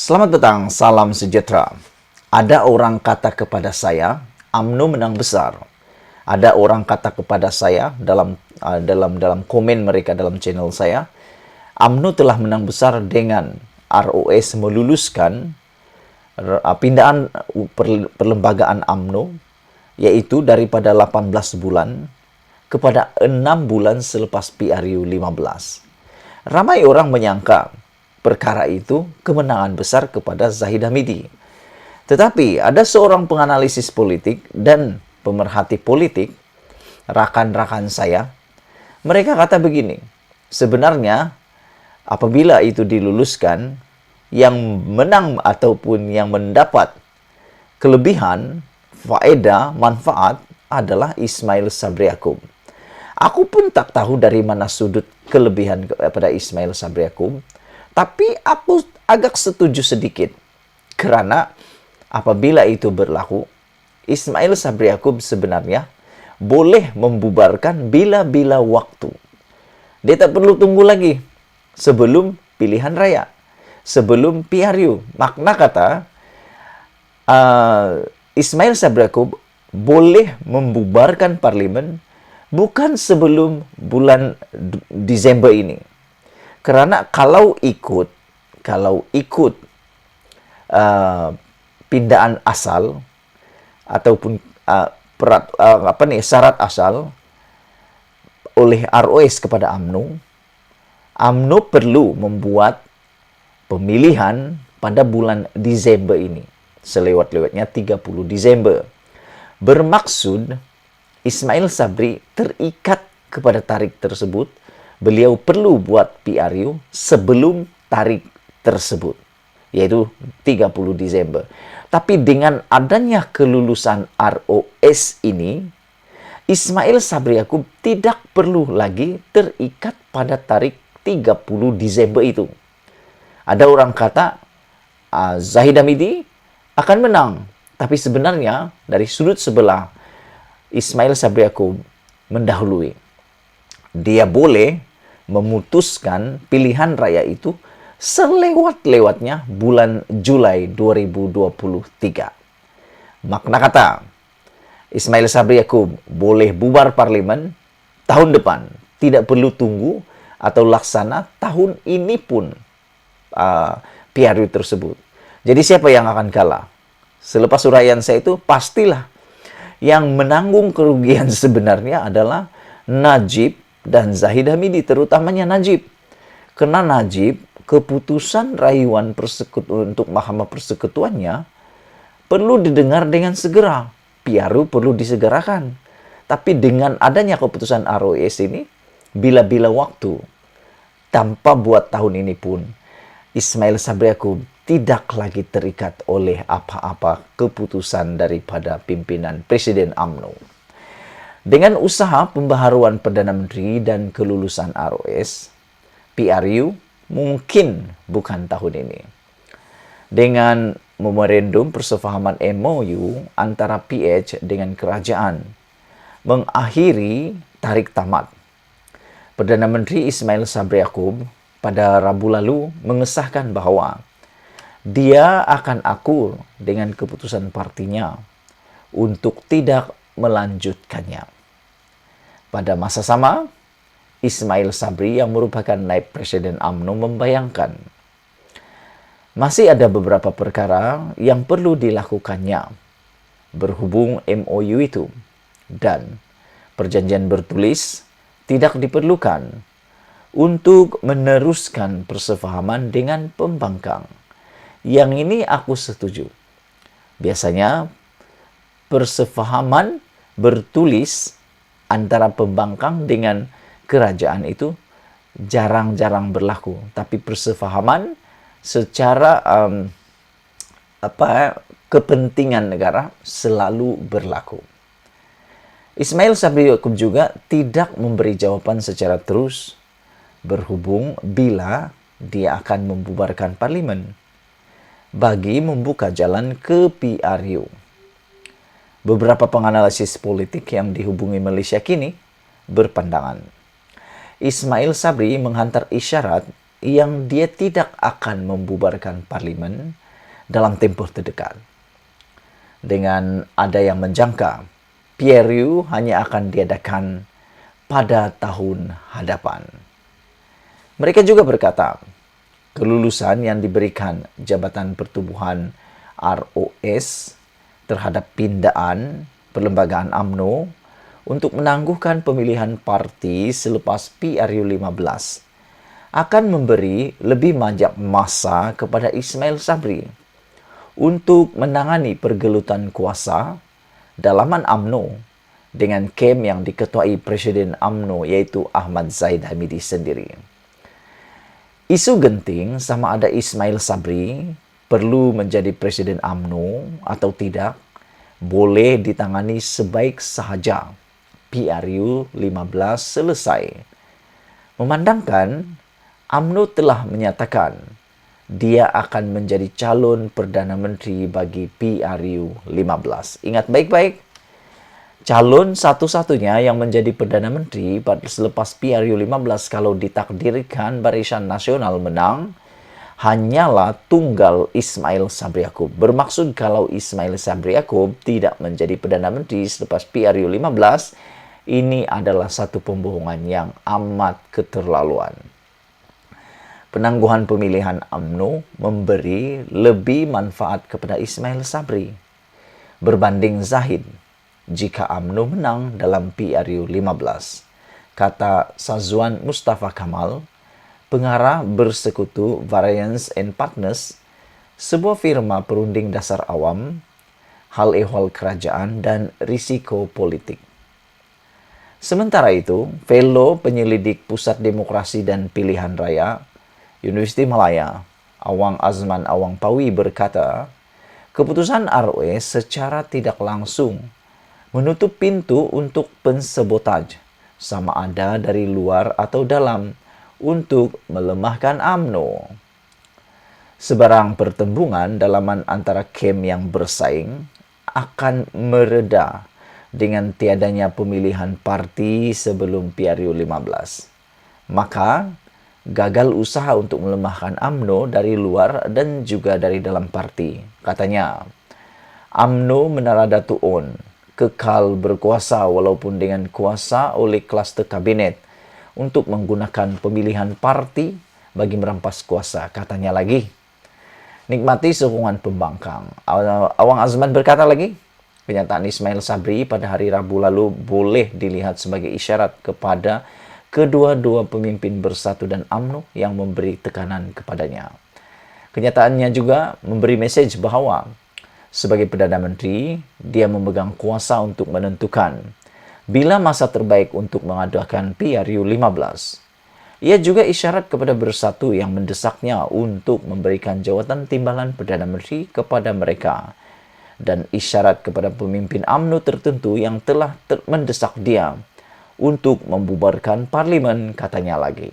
Selamat datang, salam sejahtera. Ada orang kata kepada saya, UMNO menang besar. Ada orang kata kepada saya dalam komen mereka dalam channel saya, UMNO telah menang besar dengan ROS meluluskan pindahan perlembagaan UMNO, yaitu daripada 18 bulan kepada 6 bulan selepas PRU 15. Ramai orang menyangka perkara itu kemenangan besar kepada Zahid Hamidi. Tetapi ada seorang penganalisis politik dan pemerhati politik, rakan-rakan saya, mereka kata begini, sebenarnya apabila itu diluluskan, yang menang ataupun yang mendapat kelebihan, faedah, manfaat adalah Ismail Sabri Yaakob. Aku pun tak tahu dari mana sudut kelebihan kepada Ismail Sabri Yaakob, tapi aku agak setuju sedikit. Karena apabila itu berlaku, Ismail Sabri Yaakob sebenarnya boleh membubarkan bila-bila waktu. Dia tak perlu tunggu lagi sebelum pilihan raya, sebelum PRU. Makna kata, Ismail Sabri Yaakob boleh membubarkan parlimen bukan sebelum bulan Desember ini. Karena kalau ikut pindahan asal ataupun syarat asal oleh ROS kepada UMNO, UMNO perlu membuat pemilihan pada bulan Desember ini, selewat-lewatnya 30 Desember. Bermaksud Ismail Sabri terikat kepada tarikh tersebut. Beliau perlu buat PRU sebelum tarikh tersebut, yaitu 30 Desember. Tapi dengan adanya kelulusan ROS ini, Ismail Sabri Yaakob tidak perlu lagi terikat pada tarikh 30 Desember itu. Ada orang kata Zahid Hamidi akan menang, tapi sebenarnya dari sudut sebelah Ismail Sabri Yaakob mendahului. Dia boleh memutuskan pilihan raya itu selewat-lewatnya bulan Julai 2023. Makna kata, Ismail Sabri Yaakob boleh bubar parlimen tahun depan. Tidak perlu tunggu atau laksana tahun ini pun PRU tersebut. Jadi siapa yang akan kalah? Selepas uraian saya itu, pastilah yang menanggung kerugian sebenarnya adalah Najib dan Zahid Hamidi, terutamanya Najib. Karena Najib, keputusan rayuan untuk Mahkamah Persekutuannya perlu didengar dengan segera. PRU perlu disegerakan. Tapi dengan adanya keputusan ROS ini, bila-bila waktu, tanpa buat tahun ini pun, Ismail Sabri Yaakob tidak lagi terikat oleh apa-apa keputusan daripada pimpinan Presiden UMNO. Dengan usaha pembaharuan Perdana Menteri dan kelulusan ROS, PRU mungkin bukan tahun ini. Dengan memorandum persefahaman MOU antara PH dengan kerajaan, mengakhiri tarikh tamat. Perdana Menteri Ismail Sabri Yaakob pada Rabu lalu mengesahkan bahawa dia akan akur dengan keputusan partinya untuk tidak melanjutkannya. Pada masa sama, Ismail Sabri yang merupakan naib presiden UMNO membayangkan masih ada beberapa perkara yang perlu dilakukannya berhubung MOU itu, dan perjanjian bertulis tidak diperlukan untuk meneruskan persefahaman dengan pembangkang. Yang ini aku setuju. Biasanya persefahaman bertulis antara pembangkang dengan kerajaan itu jarang-jarang berlaku. Tapi persefahaman secara kepentingan negara selalu berlaku. Ismail Sabri Yaakob juga tidak memberi jawaban secara terus berhubung bila dia akan membubarkan parlimen bagi membuka jalan ke PRU. Beberapa penganalisis politik yang dihubungi Malaysia kini berpandangan Ismail Sabri menghantar isyarat yang dia tidak akan membubarkan parlimen dalam tempoh terdekat. Dengan ada yang menjangka, PRU hanya akan diadakan pada tahun hadapan. Mereka juga berkata, kelulusan yang diberikan Jabatan Pertubuhan ROS terhadap pindaan perlembagaan UMNO untuk menangguhkan pemilihan parti selepas PRU 15 akan memberi lebih banyak masa kepada Ismail Sabri untuk menangani pergelutan kuasa dalaman UMNO dengan kem yang diketuai Presiden UMNO yaitu Ahmad Zahid Hamidi sendiri. Isu genting sama ada Ismail Sabri perlu menjadi Presiden UMNO atau tidak boleh ditangani sebaik sahaja PRU 15 selesai. Memandangkan UMNO telah menyatakan dia akan menjadi calon Perdana Menteri bagi PRU 15. Ingat baik-baik, calon satu-satunya yang menjadi Perdana Menteri selepas PRU 15 kalau ditakdirkan Barisan Nasional menang hanyalah tunggal Ismail Sabri Yaakob. Bermaksud kalau Ismail Sabri Yaakob tidak menjadi Perdana Menteri selepas PRU 15, ini adalah satu pembohongan yang amat keterlaluan. Penangguhan pemilihan UMNO memberi lebih manfaat kepada Ismail Sabri berbanding Zahid jika UMNO menang dalam PRU 15, kata Sazwan Mustafa Kamal, pengarah bersekutu Variance and Partners, sebuah firma perunding dasar awam, hal ehwal kerajaan, dan risiko politik. Sementara itu, Fellow Penyelidik Pusat Demokrasi dan Pilihan Raya, Universiti Malaya, Awang Azman Awang Pawi berkata, keputusan ROS secara tidak langsung menutup pintu untuk pensabotaj, sama ada dari luar atau dalam, untuk melemahkan UMNO. Sebarang pertembungan dalaman antara kem yang bersaing akan mereda dengan tiadanya pemilihan parti sebelum PRU 15. Maka, gagal usaha untuk melemahkan UMNO dari luar dan juga dari dalam parti. Katanya, UMNO menara Datuk On kekal berkuasa walaupun dengan kuasa oleh kluster kabinet untuk menggunakan pemilihan parti bagi merampas kuasa. Katanya lagi, nikmati sokongan pembangkang. Awang Azman berkata lagi, kenyataan Ismail Sabri pada hari Rabu lalu boleh dilihat sebagai isyarat kepada kedua-dua pemimpin Bersatu dan UMNO yang memberi tekanan kepadanya. Kenyataannya juga memberi mesej bahawa sebagai Perdana Menteri, dia memegang kuasa untuk menentukan bila masa terbaik untuk mengadakan PRU 15. Ia juga isyarat kepada Bersatu yang mendesaknya untuk memberikan jawatan timbalan Perdana Menteri kepada mereka dan isyarat kepada pemimpin UMNO tertentu yang telah mendesak dia untuk membubarkan parlimen, katanya lagi.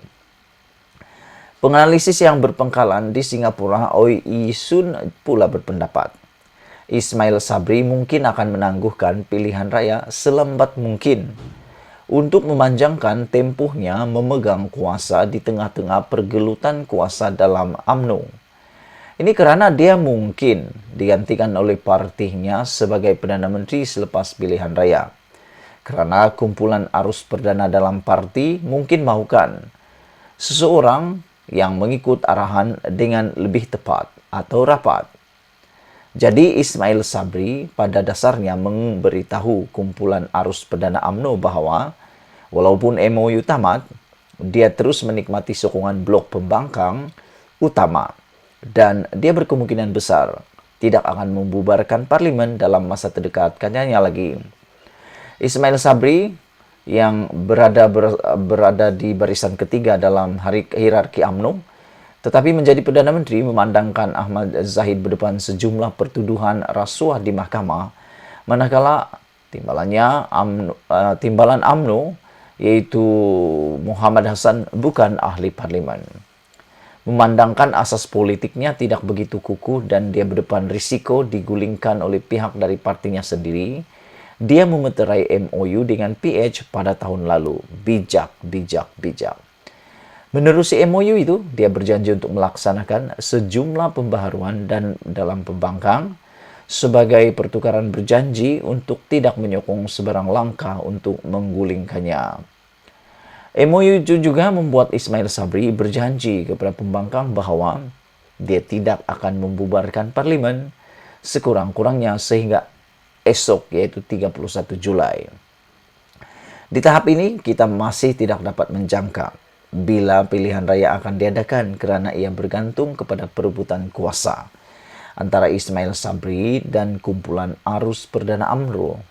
Penganalisis yang berpengkalan di Singapura, Oi Sun pula berpendapat, Ismail Sabri mungkin akan menangguhkan pilihan raya selambat mungkin untuk memanjangkan tempuhnya memegang kuasa di tengah-tengah pergelutan kuasa dalam UMNO. Ini kerana dia mungkin digantikan oleh partinya sebagai Perdana Menteri selepas pilihan raya. Kerana kumpulan arus perdana dalam parti mungkin mahukan seseorang yang mengikut arahan dengan lebih tepat atau rapat. Jadi Ismail Sabri pada dasarnya memberitahu kumpulan arus perdana UMNO bahawa walaupun MOU tamat, dia terus menikmati sokongan blok pembangkang utama dan dia berkemungkinan besar tidak akan membubarkan parlimen dalam masa terdekat. Katanya lagi, Ismail Sabri yang berada di barisan ketiga dalam hierarki UMNO, tetapi menjadi Perdana Menteri memandangkan Ahmad Zahid berdepan sejumlah pertuduhan rasuah di mahkamah, manakala timbalan UMNO yaitu Muhammad Hassan bukan ahli parlimen. Memandangkan asas politiknya tidak begitu kukuh dan dia berdepan risiko digulingkan oleh pihak dari partinya sendiri, dia memeterai MOU dengan PH pada tahun lalu. Bijak. Menerusi MOU itu, dia berjanji untuk melaksanakan sejumlah pembaharuan dan dalam pembangkang sebagai pertukaran berjanji untuk tidak menyokong sebarang langkah untuk menggulingkannya. MOU itu juga membuat Ismail Sabri berjanji kepada pembangkang bahwa dia tidak akan membubarkan parlimen sekurang-kurangnya sehingga esok, yaitu 31 Julai. Di tahap ini, kita masih tidak dapat menjangka bila pilihan raya akan diadakan karena ia bergantung kepada perebutan kuasa antara Ismail Sabri dan kumpulan arus Perdana AMNO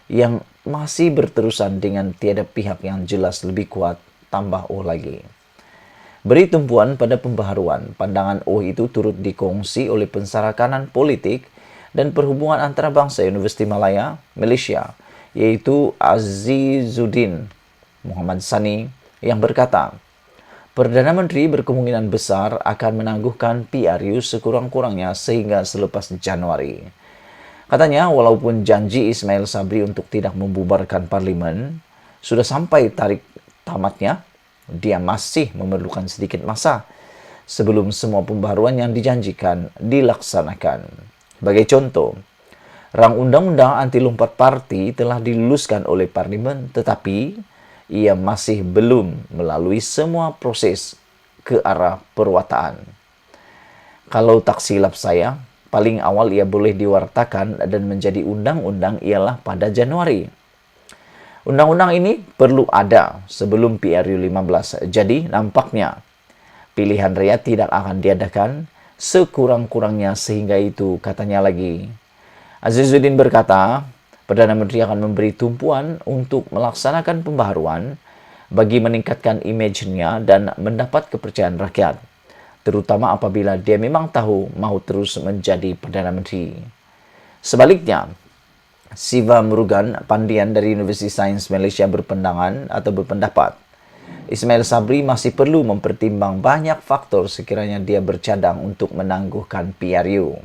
yang masih berterusan dengan tiada pihak yang jelas lebih kuat tambah lagi. Beri tumpuan pada pembaharuan, pandangan itu turut dikongsi oleh pensara kanan politik dan perhubungan antara bangsa Universiti Malaya, Malaysia, yaitu Azizuddin Muhammad Sani yang berkata, Perdana Menteri berkemungkinan besar akan menangguhkan PRU sekurang-kurangnya sehingga selepas Januari. Katanya, walaupun janji Ismail Sabri untuk tidak membubarkan parlimen sudah sampai tarik tamatnya, dia masih memerlukan sedikit masa sebelum semua pembaharuan yang dijanjikan dilaksanakan. Sebagai contoh, rang undang-undang anti lompat parti telah diluluskan oleh parlimen, tetapi ia masih belum melalui semua proses ke arah perwataan. Kalau tak silap saya, paling awal ia boleh diwartakan dan menjadi undang-undang ialah pada Januari. Undang-undang ini perlu ada sebelum PRU 15. Jadi nampaknya pilihan raya tidak akan diadakan sekurang-kurangnya sehingga itu, katanya lagi. Azizuddin berkata, Perdana Menteri akan memberi tumpuan untuk melaksanakan pembaharuan bagi meningkatkan image-nya dan mendapat kepercayaan rakyat, terutama apabila dia memang tahu mahu terus menjadi Perdana Menteri. Sebaliknya, Siva Murugan Pandian dari Universiti Sains Malaysia berpendapat, Ismail Sabri masih perlu mempertimbang banyak faktor sekiranya dia bercadang untuk menangguhkan PRU.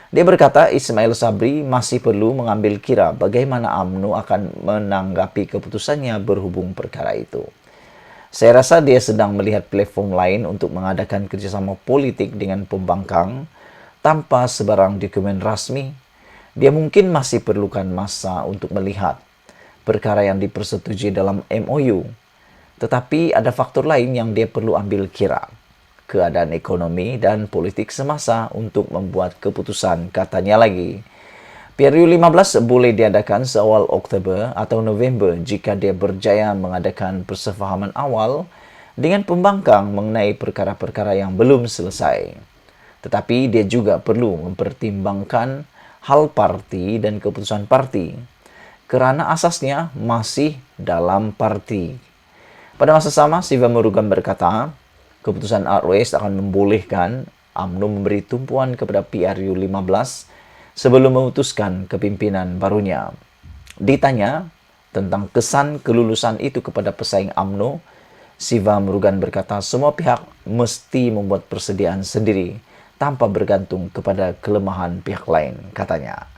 Dia berkata Ismail Sabri masih perlu mengambil kira bagaimana UMNO akan menanggapi keputusannya berhubung perkara itu. Saya rasa dia sedang melihat platform lain untuk mengadakan kerjasama politik dengan pembangkang tanpa sebarang dokumen rasmi. Dia mungkin masih perlukan masa untuk melihat perkara yang dipersetujui dalam MOU. Tetapi ada faktor lain yang dia perlu ambil kira. Keadaan ekonomi dan politik semasa untuk membuat keputusan, katanya lagi. PRU 15 boleh diadakan seawal Oktober atau November jika dia berjaya mengadakan persefahaman awal dengan pembangkang mengenai perkara-perkara yang belum selesai. Tetapi dia juga perlu mempertimbangkan hal parti dan keputusan parti, kerana asasnya masih dalam parti. Pada masa sama, Siva Murugan berkata, keputusan ROS akan membolehkan UMNO memberi tumpuan kepada PRU 15 sebelum memutuskan kepimpinan barunya. Ditanya tentang kesan kelulusan itu kepada pesaing UMNO, Siva Murugan berkata semua pihak mesti membuat persediaan sendiri tanpa bergantung kepada kelemahan pihak lain, katanya.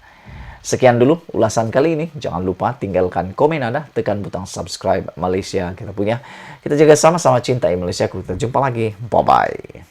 Sekian dulu ulasan kali ini. Jangan lupa tinggalkan komen Anda, tekan butang subscribe. Malaysia kita punya. Kita jaga sama-sama cintai Malaysia. Kita jumpa lagi. Bye-bye.